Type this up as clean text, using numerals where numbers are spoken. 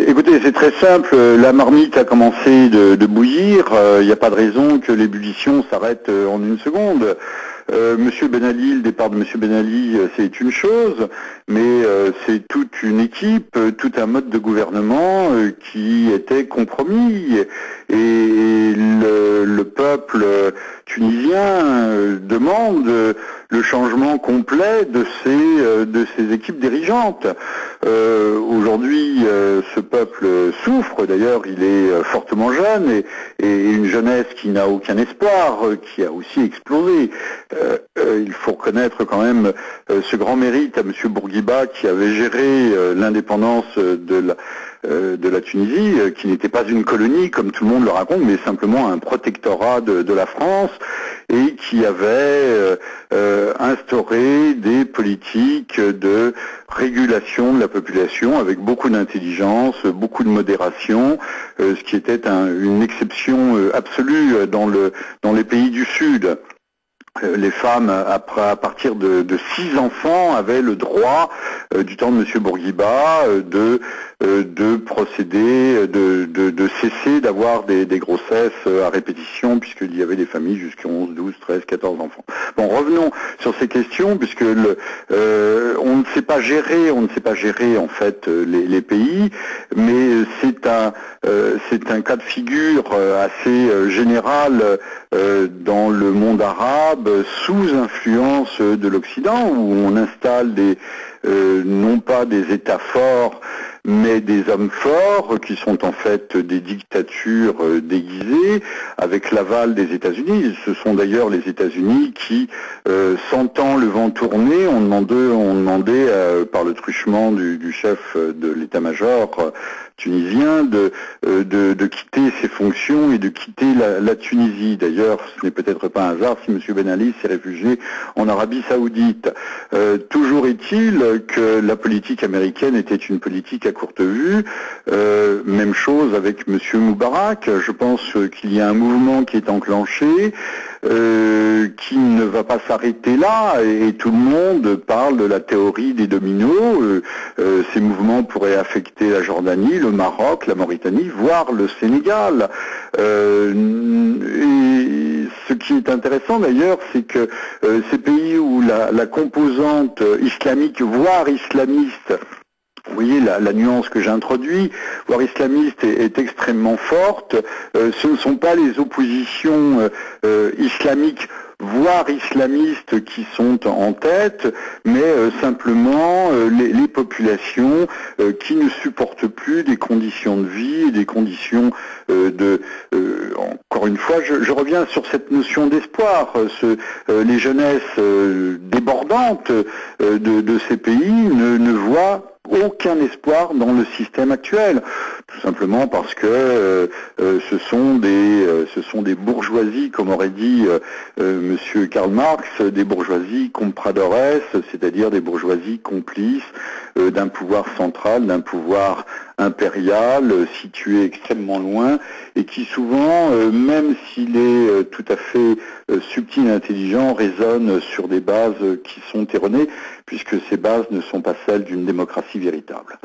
Écoutez, c'est très simple. La marmite a commencé de bouillir. Il n'y a pas de raison que l'ébullition s'arrête en une seconde. Monsieur Ben Ali, le départ de Monsieur Ben Ali, c'est une chose, mais c'est toute une équipe, tout un mode de gouvernement qui était compromis. Et le peuple tunisien demande le changement complet de ces équipes dirigeantes. Aujourd'hui, ce peuple souffre. D'ailleurs, il est fortement jeune et une jeunesse qui n'a aucun espoir, qui a aussi explosé. Il faut reconnaître quand même ce grand mérite à M. Bourguiba qui avait géré l'indépendance de la Tunisie, qui n'était pas une colonie comme tout le monde le raconte, mais simplement un protectorat de la France, et qui avait instauré des politiques de régulation de la population avec beaucoup d'intelligence, beaucoup de modération, ce qui était une exception absolue dans les pays du Sud. Les femmes, à partir de 6 enfants, avaient le droit, du temps de M. Bourguiba, de procéder, de cesser d'avoir des grossesses à répétition, puisqu'il y avait des familles jusqu'à 11, 12, 13, 14 enfants. Bon, revenons sur ces questions, puisque on ne sait pas gérer en fait les pays, mais c'est un cas de figure assez général dans le monde arabe, sous influence de l'Occident, où on installe non pas des États forts, mais des hommes forts qui sont en fait des dictatures déguisées avec l'aval des États-Unis. Ce sont d'ailleurs les États-Unis qui, sentant le vent tourner, ont demandé par le truchement du chef de l'état-major tunisien de quitter ses fonctions et de quitter la Tunisie. D'ailleurs, ce n'est peut-être pas un hasard si M. Ben Ali s'est réfugié en Arabie Saoudite. Toujours est-il que la politique américaine était une politique à courte vue. Même chose avec M. Moubarak. Je pense qu'il y a un mouvement qui est enclenché, qui ne va pas s'arrêter là, et tout le monde parle de la théorie des dominos. Ces mouvements pourraient affecter la Jordanie, le Maroc, la Mauritanie, voire le Sénégal. Et ce qui est intéressant d'ailleurs, c'est que ces pays où la composante islamique, voire islamiste, vous voyez la nuance que j'introduis, voire islamiste, est extrêmement forte. Ce ne sont pas les oppositions islamiques, voire islamistes, qui sont en tête, mais simplement les populations qui ne supportent plus des conditions de vie et des conditions encore une fois, je reviens sur cette notion d'espoir. Les jeunesses débordantes de ces pays ne voient aucun espoir dans le système actuel, tout simplement parce que ce sont des bourgeoisies, comme aurait dit Monsieur Karl Marx, des bourgeoisies compradores, c'est-à-dire des bourgeoisies complices d'un pouvoir central, d'un pouvoir impérial situé extrêmement loin, et qui souvent, même s'il est tout à fait subtil et intelligent, résonne sur des bases qui sont erronées, puisque ces bases ne sont pas celles d'une démocratie véritable.